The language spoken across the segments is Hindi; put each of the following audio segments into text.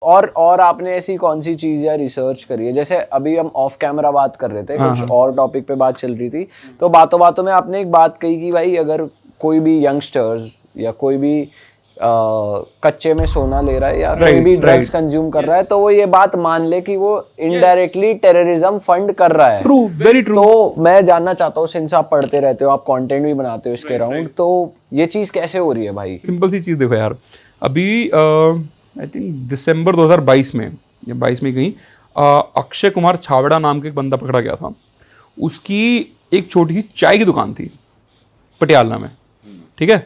और आपने ऐसी कौन सी चीज या रिसर्च करी है, जैसे अभी हम ऑफ कैमरा बात कर रहे थे, कुछ और टॉपिक पे बात चल रही थी, तो बातों बातों में आपने एक बात कही कि भाई अगर कोई भी यंगस्टर्स या कोई भी कच्चे में सोना ले रहा है या कोई भी ड्रग्स कंज्यूम कर रहा है, तो वो ये बात मान ले कि वो इनडायरेक्टली टेररिज्म फंड कर रहा है। True, very true. तो मैं जानना चाहता हूँ, सिंस आप पढ़ते रहते हो, आप कंटेंट भी बनाते हो इसके अराउंड, तो ये चीज कैसे हो रही है भाई? सिंपल सी चीज देखो यार, अभी आई थिंक दिसंबर 2022 में या 22 में कहीं अक्षय कुमार छाबड़ा नाम का एक बंदा पकड़ा गया था। उसकी एक छोटी सी चाय की दुकान थी पटियाला में, ठीक है।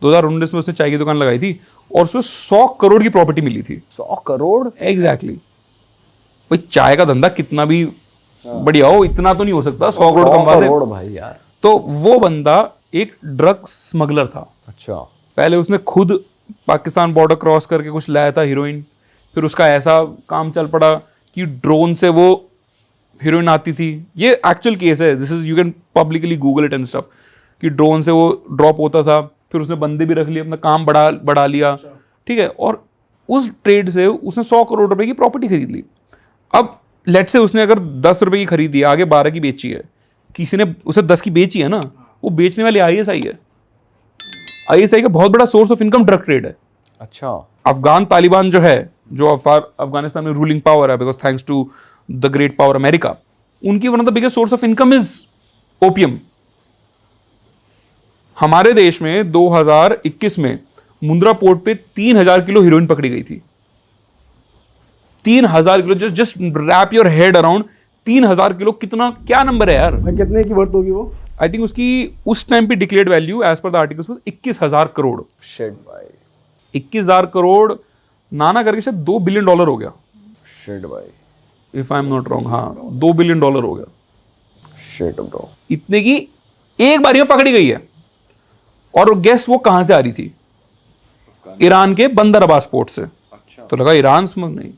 2019 में उसने चाय की दुकान लगाई थी और उसमें 100 करोड़ की प्रॉपर्टी मिली थी। 100 करोड़? एग्जैक्टली। भाई चाय का धंधा कितना भी बढ़िया हो, इतना तो नहीं हो सकता 100 करोड़ कमा ले भाई यार। तो वो बंदा एक ड्रग स्मगलर था। अच्छा। पहले उसने खुद पाकिस्तान बॉर्डर क्रॉस करके कुछ लाया था हीरोइन, फिर उसका ऐसा काम चल पड़ा कि ड्रोन से वो हीरोइन आती थी। ये एक्चुअल केस है, this is, you can publicly Google it and stuff, कि ड्रोन से वो ड्रॉप होता था, फिर उसने बंदे भी रख लिए, अपना काम बढ़ा लिया, ठीक है। और उस ट्रेड से उसने 100 करोड़ रुपए की प्रॉपर्टी खरीद ली। अब लेट से उसने अगर 10 रुपए की खरीदी है, आगे 12 की बेची है, किसी ने उसे 10 की बेची है ना, वो बेचने वाले आईएसआई है। आईएसआई का बहुत बड़ा source of income drug trade है। अच्छा। अफगान तालिबान जो है, जो अफगानिस्तान में रूलिंग पावर है, because thanks to the great power America, उनकी one of the biggest source of income is opium. हमारे देश में 2021 में मुंद्रा पोर्ट पे 3000 किलो हीरोइन पकड़ी गई थी। 3000 kilo, just wrap your head around 3000 kilo, कितना, क्या नंबर है यार? कितने की वर्थ होगी वो? आई थिंक उसकी उस टाइम पे declared value as per the articles was 21,000 crore. Shit भाई। 21,000 करोड़ नाना करके शायद $2 बिलियन हो गया। शिट भाई। If I am not wrong, हाँ $2 बिलियन हो गया। Shit bro. इतने की एक बारी में पकड़ी गई है। और गेस वो कहां से आ रही थी? ईरान के बंदर अब्बास पोर्ट से। अच्छा। तो लगा ईरान से, नहीं,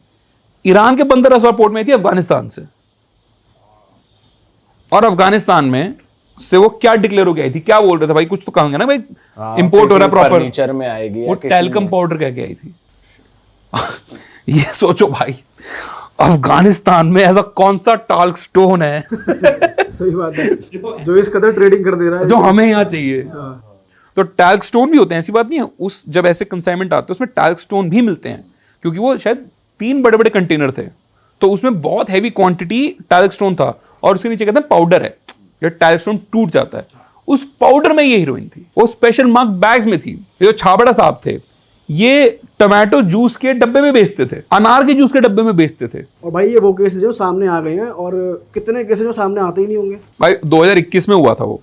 ईरान के बंदर अब्बास पोर्ट में थी अफगानिस्तान से। और अफगानिस्तान में से वो क्या डिक्लेयर हो गई थी, क्या बोल रहे थे भाई, कुछ तो कहेंगे ना भाई, इंपोर्ट हो रहा है प्रॉपर, फर्नीचर में आएगी, वो टेलकम पाउडर कह के आई थी। ये सोचो भाई, अफगानिस्तान में ऐसा कौन सा टाल्क स्टोन है सही बात है, जो इस कदर ट्रेडिंग कर दे रहा है, जो हमें यहाँ चाहिए। तो टैल्क स्टोन भी होते हैं, ऐसी बात नहीं है। उस जब ऐसे कंसाइनमेंट आते हैं उसमें टैल्क स्टोन भी मिलते हैं, क्योंकि वो शायद 3 बड़े बड़े कंटेनर थे, तो उसमें बहुत हैवी क्वांटिटी टैल्क स्टोन था। और उसके नीचे कहते हैं पाउडर है, जब टैल्क स्टोन टूट जाता है, उस पाउडर में ये हीरोइन थी। वो स्पेशल मार्क बैग्स में थी। जो छाबड़ा साहब थे, ये टमाटो जूस के डब्बे में बेचते थे, अनार के जूस के डब्बे में बेचते थे। और भाई ये वो केसेस जो सामने आ गए हैं, और कितने केसेस जो सामने आते ही नहीं होंगे भाई। 2021 में हुआ था वो।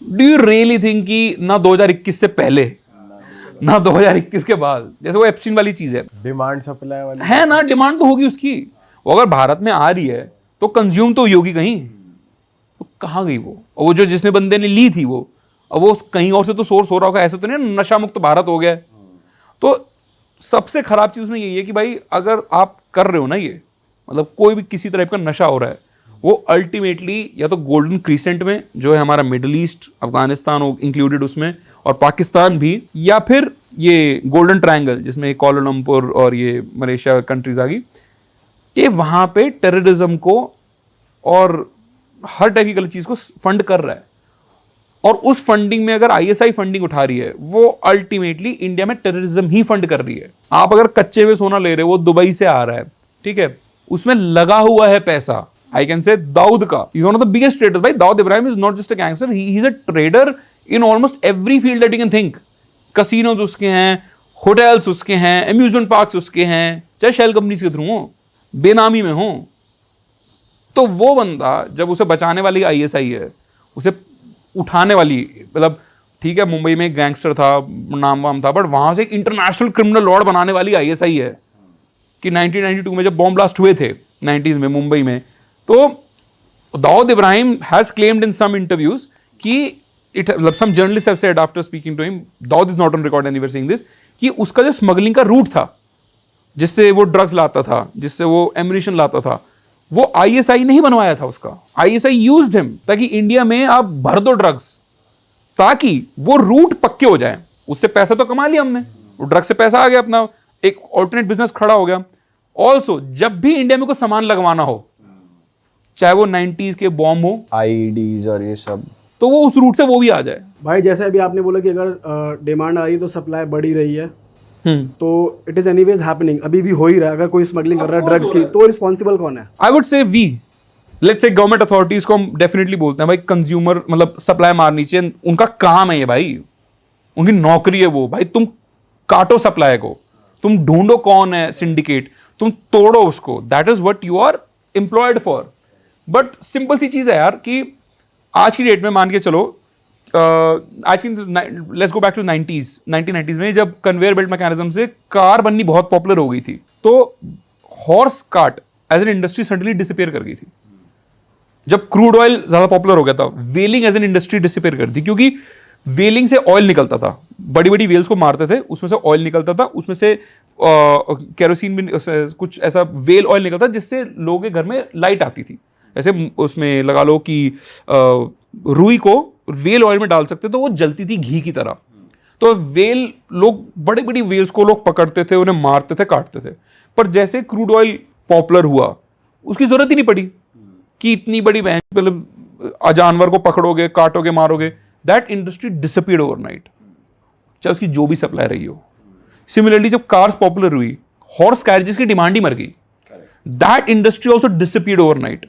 डू यू रियली थिंक कि ना 2021 से पहले ना 2021 के बाद, जैसे वो एप्स्टीन वाली चीज है, डिमांड सप्लाई वाली है ना, डिमांड तो होगी उसकी। वो अगर भारत में आ रही है तो कंज्यूम तो हुई होगी कहीं, तो कहाँ गई वो? और वो जो जिसने बंदे ने ली थी, वो अब वो कहीं और से तो सोर्स हो रहा होगा। ऐसे तो नहीं नशा मुक्त भारत हो गया है। तो सबसे खराब चीज उसमें यही है कि भाई अगर आप कर रहे हो ना, ये मतलब कोई भी किसी तरह का नशा हो रहा है, वो अल्टीमेटली या तो गोल्डन क्रीसेंट में, जो है हमारा मिडल ईस्ट, अफगानिस्तान इंक्लूडेड उसमें, और पाकिस्तान भी, या फिर ये गोल्डन ट्रायंगल जिसमें कोलालमपुर और ये मलेशिया कंट्रीज आ गई, ये वहां पे टेररिज्म को और हर टाइप की गलत चीज को फंड कर रहा है। और उस फंडिंग में अगर आईएसआई फंडिंग उठा रही है, वो अल्टीमेटली इंडिया में टेररिज्म ही फंड कर रही है। आप अगर कच्चे में सोना ले रहे हो, वो दुबई से आ रहा है, ठीक है, उसमें लगा हुआ है पैसा। I can say दाऊद का, he's one of the biggest traders. भाई Dawood Ibrahim is not just a gangster, he's a trader in almost every field that you can think. Casinos उसके हैं, hotels उसके हैं, amusement parks उसके हैं, चाहे शेल कंपनीज के थ्रू हो, बेनामी में हो। तो वो बंदा जब उसे बचाने वाली आईएसआई है, उसे उठाने वाली, मतलब ठीक है मुंबई में एक गैंगस्टर था, नाम वाम था, बट वहां से एक इंटरनेशनल क्रिमिनल लॉर्ड बनाने वाली आईएसआई है। कि 1992 में जब बॉम्ब ब्लास्ट हुए थे 90s में मुंबई में, तो Dawood Ibrahim has claimed in some interviews कि it, some journalist have said after speaking to him, Dawood is not on record anywhere saying this, कि उसका जो स्मगलिंग का रूट था, जिससे वो ड्रग्स लाता था, जिससे वो एम्यूनिशन लाता था, वो आईएसआई नहीं बनवाया था उसका। आईएसआई यूज्ड हिम ताकि इंडिया में आप भर दो ड्रग्स, ताकि वो रूट पक्के हो जाए। उससे पैसा तो कमा लिया हमने, ड्रग्स से पैसा आ गया, अपना एक ऑल्टरनेट बिजनेस खड़ा हो गया। ऑल्सो जब भी इंडिया में कोई सामान लगवाना हो, चाहे वो 90s के बॉम्ब हो, आईडीज और ये सब, तो वो उस रूट से वो भी आ जाए। भाई जैसे अभी आपने बोला कि अगर डिमांड आ रही है तो सप्लाई बढ़ ही रही है, तो इट इज एनीवेज हैपनिंग, अभी भी हो ही रहा है। अगर कोई स्मगलिंग कर रहा है ड्रग्स की, तो रिस्पॉन्सिबल कौन है? I would say we, let's say government authorities को हम डेफिनेटली बोलते हैं भाई, कंज्यूमर मतलब सप्लाई मारनी चाहिए, उनका काम है ये भाई, उनकी नौकरी है वो। भाई तुम काटो सप्लाई को, तुम ढूंढो कौन है सिंडिकेट, तुम तोड़ो उसको, that is what you are employed for. But simple सी चीज है यार कि आज की डेट में मान के चलो, आज की let's go back to 1990s में जब कन्वेयर बेल्ट मैकेनिज्म से कार बननी बहुत पॉपुलर हो गई थी, तो horse cart as an industry suddenly disappear कर गई थी। जब क्रूड ऑयल ज्यादा पॉपुलर हो गया था, वेलिंग एज एन इंडस्ट्री डिसअपियर कर दी, क्योंकि वेलिंग से ऑयल निकलता था, बड़ी बड़ी वेल्स को मारते थे, उसमें से ऑयल निकलता था, उसमें से केरोसिन भी, कुछ ऐसा वेल ऑयल निकलता जिससे लोगों के घर में लाइट आती थी। ऐसे उसमें लगा लो कि रुई को वेल ऑयल में डाल सकते तो वो जलती थी घी की तरह। तो वेल, लोग बड़ी बड़ी वेल्स को लोग पकड़ते थे, उन्हें मारते थे, काटते थे। पर जैसे क्रूड ऑयल पॉपुलर हुआ, उसकी जरूरत ही नहीं पड़ी कि इतनी बड़ी मतलब जानवर को पकड़ोगे, काटोगे, मारोगे। दैट इंडस्ट्री डिसअपीयर्ड ओवरनाइट, चाहे उसकी जो भी सप्लाई रही हो। सिमिलरली जब कार्स पॉपुलर हुई, हॉर्स कैरेजेस की डिमांड ही मर गई, that industry also disappeared overnight.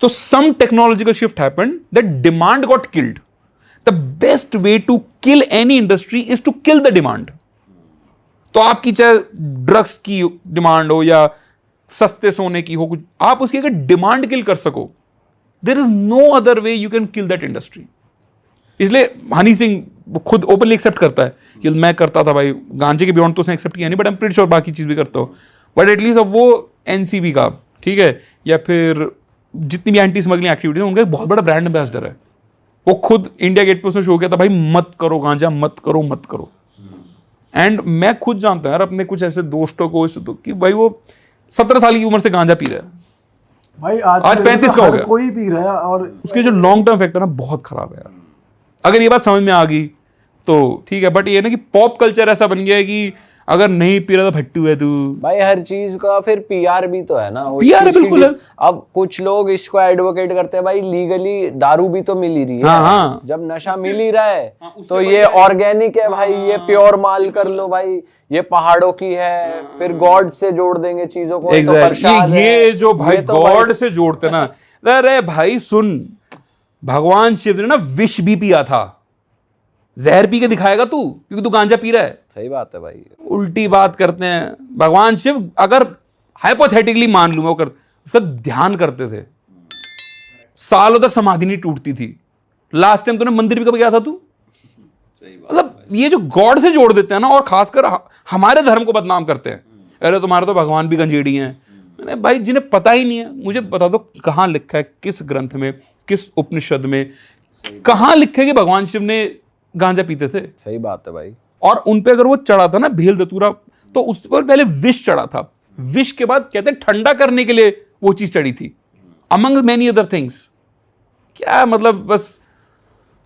So some technological shift happened that demand got killed. The best way to kill any industry is to kill the demand. तो आपकी चाहे ड्रग्स की डिमांड हो या सस्ते सोने की हो, कुछ आप उसकी अगर डिमांड किल कर सको, there is no other way you can kill that industry. इसलिए हनी सिंह खुद ओपनली एक्सेप्ट करता है कि मैं करता था भाई, गांजे के बियॉन्ड तो उसने एक्सेप्ट किया नहीं, but I am pretty sure बाकी चीज भी करता हो। बट एटलीस्ट अब वो एनसीबी का, ठीक है, या फिर जितनी भी एंटी स्मगलिंग एक्टिविटीज, उनका एक बहुत बड़ा ब्रांड एम्बेसडर है। वो खुद इंडिया गेट पे उसने शो किया था, भाई मत करो गांजा, मत करो, मत करो। एंड मैं खुद जानता हूं यार अपने कुछ ऐसे दोस्तों को कि भाई वो 17 साल की उम्र से गांजा पी रहा है भाई, आज 35 का हो गया, कोई पी रहा है, और उसके जो लॉन्ग टर्म इफेक्ट है ना बहुत खराब है यार। अगर ये बात समझ में आ गई तो ठीक है, बट ये ना कि पॉप कल्चर ऐसा बन गया है कि अगर नहीं पी रहा तो भट्टू है तू। भाई हर चीज का फिर पीआर भी तो है ना, पीआर बिल्कुल है। अब कुछ लोग इसको एडवोकेट करते हैं भाई, लीगली दारू भी तो मिल ही रही है। हाँ। जब नशा मिल ही रहा है तो ये ऑर्गेनिक है भाई, ये प्योर माल कर लो भाई, ये पहाड़ों की है, फिर गॉड से जोड़ देंगे चीजों को। तो प्रसाद ये जो भाई गॉड से जोड़ते ना, अरे भाई सुन, भगवान शिव ने ना विष भी पिया था, जहर पी के दिखाएगा तू क्योंकि तू गांजा पी रहा है। सही बात है भाई, उल्टी बात करते हैं। भगवान शिव अगर हाइपोथेटिकली मान लूं, वो उसका ध्यान करते थे, सालों तक समाधि नहीं टूटती थी। लास्ट टाइम तूने मंदिर भी कब गया था तू? मतलब ये जो गॉड से जोड़ देते हैं ना, और खासकर हमारे धर्म को बदनाम करते हैं, अरे तुम्हारे तो भगवान भी गंजेड़ी हैं। मैंने भाई जिन्हें पता ही नहीं है, मुझे बता दो कहाँ लिखा है, किस ग्रंथ में, किस उपनिषद में कहाँ लिखा है कि भगवान शिव ने गांजा पीते थे? सही बात है भाई। और उन पे अगर वो चढ़ा था ना भेल धतूरा, तो उस पर पहले विष चढ़ा था, विष के बाद कहते हैं ठंडा करने के लिए वो चीज चढ़ी थी, अमंग मेनी अदर थिंग्स। क्या मतलब, बस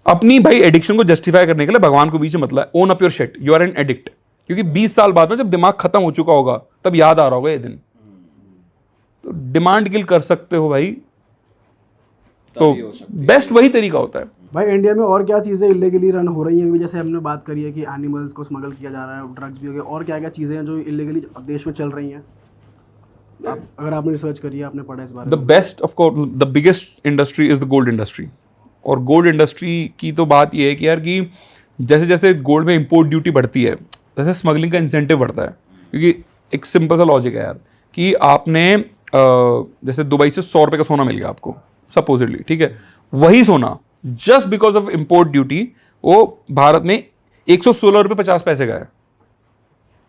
अपनी भाई एडिक्शन को जस्टिफाई करने के लिए भगवान को बीच में मतलब own up your shit, you are an addict. क्योंकि 20 साल बाद ना जब दिमाग खत्म हो चुका होगा तब याद आ रहा होगा ये दिन। तो डिमांड किल कर सकते हो भाई, तो बेस्ट वही तरीका होता है। भाई इंडिया में और क्या चीज़ें इलीगली रन हो रही हैं? जैसे हमने बात करी है कि एनिमल्स को स्मगल किया जा रहा है, ड्रग्स भी हो गए, और क्या क्या चीज़ें हैं जो इलीगली देश में चल रही हैं? अगर आपने रिसर्च करी है, आपने पढ़ा इस बारे में। The best of course, the biggest industry is the gold industry. और गोल्ड इंडस्ट्री की तो बात यह है कि यार कि जैसे जैसे गोल्ड में इंपोर्ट ड्यूटी बढ़ती है, वैसे स्मगलिंग का इंसेंटिव बढ़ता है। क्योंकि एक सिंपल सा लॉजिक है यार कि आपने जैसे दुबई से 100 रुपये का सोना मिल गया आपको सपोजिटली, ठीक है, वही सोना just because of import duty वो भारत में 116 रुपये 50 पैसे का है।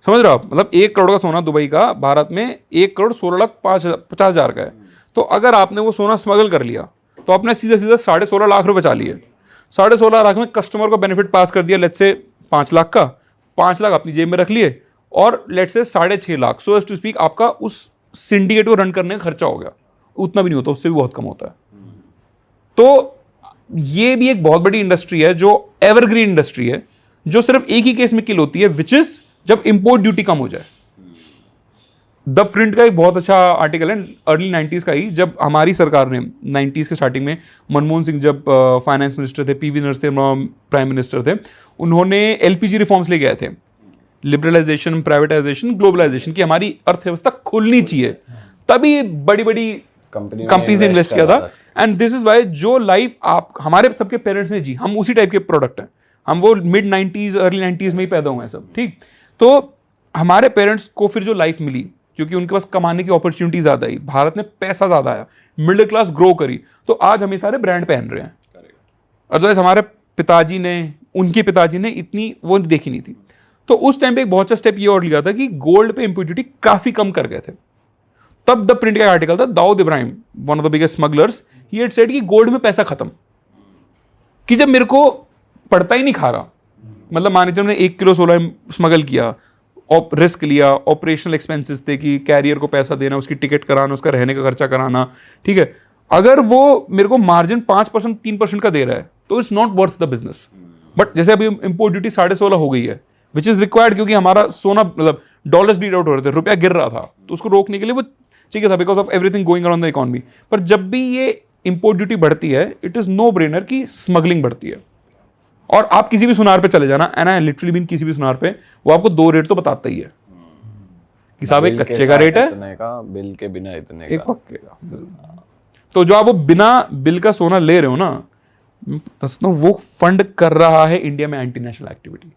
समझ रहे हो आप? मतलब 1 करोड़ का सोना दुबई का भारत में 1,16,50,000 का है। तो अगर आपने वो सोना स्मगल कर लिया तो आपने सीधा सीधा 16.5 लाख रुपए बचा लिए। 16.5 लाख में कस्टमर को बेनिफिट पास कर दिया, लेट्स से 5 लाख का, 5 लाख अपनी जेब में रख लिए, और let's say 6.5 lakh, so as to speak, आपका उस सिंडिकेट को रन करने का खर्चा हो गया। उतना भी नहीं होता, उससे भी बहुत कम होता है। तो ये भी एक बहुत बड़ी इंडस्ट्री है जो एवरग्रीन इंडस्ट्री है, जो सिर्फ एक ही केस में किल होती है, विच इज जब इंपोर्ट ड्यूटी कम हो जाए। द प्रिंट का एक बहुत अच्छा आर्टिकल है अर्ली 90s का ही, जब हमारी सरकार ने 90s के स्टार्टिंग में मनमोहन सिंह जब फाइनेंस मिनिस्टर थे, पीवी नरसिम्हा प्राइम मिनिस्टर थे, उन्होंने एलपीजी रिफॉर्म्स लेके आए थे, लिबरलाइजेशन, प्राइवेटाइजेशन, ग्लोबलाइजेशन, की हमारी अर्थव्यवस्था खुलनी चाहिए, तभी बड़ी बड़ी कंपनीज ने इन्वेस्ट किया था। एंड दिस इज वाई जो लाइफ आप हमारे सबके पेरेंट्स ने जी, हम उसी टाइप के प्रोडक्ट हैं, हम वो मिड 90s अर्ली 90s में ही पैदा हुए हैं सब, ठीक। तो हमारे पेरेंट्स को फिर जो लाइफ मिली, क्योंकि उनके पास कमाने की अपॉर्चुनिटी ज़्यादा आई, भारत में पैसा ज़्यादा आया, मिडिल क्लास ग्रो करी, तो आज हम ये सारे ब्रांड पहन रहे हैं। अदरवाइज हमारे पिताजी ने, उनके पिताजी ने इतनी वो देखी नहीं थी। तो उस टाइम पे एक बहुत अच्छा स्टेप ये और लिया था कि गोल्ड पे इम्प्यूरिटी काफ़ी कम कर गए थे। तब द प्रिंट का आर्टिकल था, Dawood Ibrahim, one of the biggest smugglers, he had said कि गोल्ड में पैसा खत्म, कि जब मेरे को पड़ता ही नहीं खा रहा, मतलब मान लीजिए हमने 1 किलो 16 स्मगल किया, रिस्क लिया, ऑपरेशनल एक्सपेंसेस थे कि कैरियर को पैसा देना, उसकी टिकट कराना, उसका रहने का खर्चा कराना, ठीक है, अगर वो मेरे को मार्जिन 5% 3% का दे रहा है तो it's not worth the business. But जैसे अभी इम्पोर्ट ड्यूटी 16.5 हो गई है, विच इज रिक्वायर्ड, क्योंकि हमारा सोना मतलब डॉलर्स ब्लीड आउट हो रहे थे, रुपया गिर रहा था, तो उसको रोकने के लिए वो चाहिए था, because of everything going around the economy. पर जब भी ये इम्पोर्ट ड्यूटी बढ़ती है, इट इज नो ब्रेनर कि स्मगलिंग बढ़ती है। और आप किसी भी सुनार पे चले जाना, एंड आई लिटरली बीन किसी भी सुनार पे, वो आपको 2 रेट तो बताता ही है कि साहब एक कच्चे का रेट है, बिल के बिना इतने एक पक्के का। तो जो आप वो बिना बिल का सोना ले रहे हो ना, दोस्तों वो फंड कर रहा है इंडिया में एंटी नेशनल एक्टिविटी,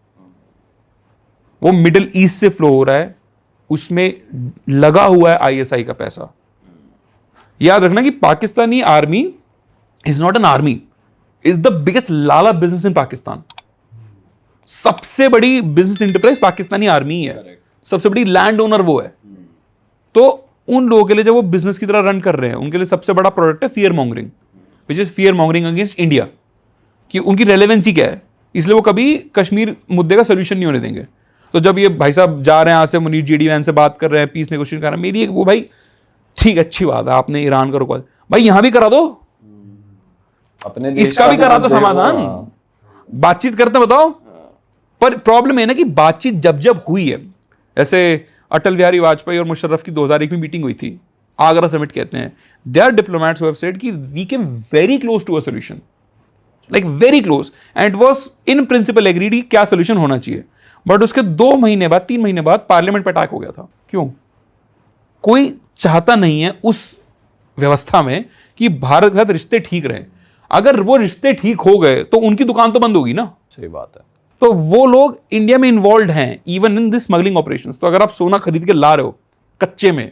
वो मिडिल ईस्ट से फ्लो हो रहा है, उसमें लगा हुआ है आईएसआई का पैसा। याद रखना कि Pakistani army is not an army, is the biggest Lala business in Pakistan. सबसे बड़ी बिजनेस इंटरप्राइज पाकिस्तानी आर्मी है, सबसे बड़ी लैंड ओनर वो है। तो उन लोगों के लिए जब वो बिजनेस की तरह रन कर रहे हैं, उनके लिए सबसे बड़ा प्रोडक्ट है fear mongering, which is fear mongering against India, कि उनकी रेलेवेंसी क्या है, इसलिए वो कभी कश्मीर मुद्दे का सोल्यूशन नहीं होने देंगे। तो जब ये भाई साहब जा रहे हैं, यहाँ से मुनीर जेडी वैन से बात कर रहे हैं, पीस नेगोशिएशन कर रहे हैं, मेरी एक वो भाई ठीक अच्छी बात है, आपने ईरान का रुकवा, भाई यहां भी करा दो, अपने इसका भी करा दो समाधान, बातचीत करते बताओ। पर प्रॉब्लम है ना कि बातचीत जब जब हुई है, जैसे अटल बिहारी वाजपेयी और मुशर्रफ की 2001 में मीटिंग हुई थी, आगरा समिट कहते हैं, they are diplomats who have said कि we came very close to a solution, like very close, and it was in principle agreed कि क्या सॉल्यूशन होना चाहिए। बट उसके 2 महीने बाद 3 महीने बाद पार्लियामेंट पे अटैक हो गया था। क्यों? कोई चाहता नहीं है उस व्यवस्था में कि भारत के साथ रिश्ते ठीक रहे। अगर वो रिश्ते ठीक हो गए तो उनकी दुकान तो बंद होगी ना। सही बात है। तो वो लोग इंडिया में इन्वॉल्व हैं even in this smuggling operations. तो अगर आप सोना खरीद के ला रहे हो कच्चे में,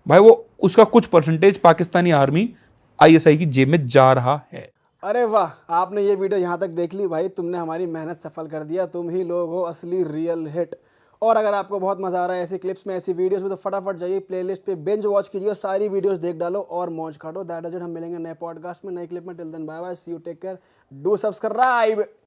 भाई वो उसका कुछ परसेंटेज पाकिस्तानी आर्मी आईएसआई की जेब में जा रहा है। अरे वाह, आपने ये वीडियो यहाँ तक देख ली भाई, तुमने हमारी मेहनत सफल कर दिया। तुम ही लोग हो असली रियल हिट। और अगर आपको बहुत मजा आ रहा है ऐसी क्लिप्स में, ऐसी वीडियोस में, तो फटाफट जाइए प्लेलिस्ट पे बिंज वॉच कीजिए, सारी वीडियोस देख डालो और मौज काटो। That is it. हम मिलेंगे नए पॉडकास्ट में, नए क्लिप में। Till then bye bye, see you, take care, do subscribe.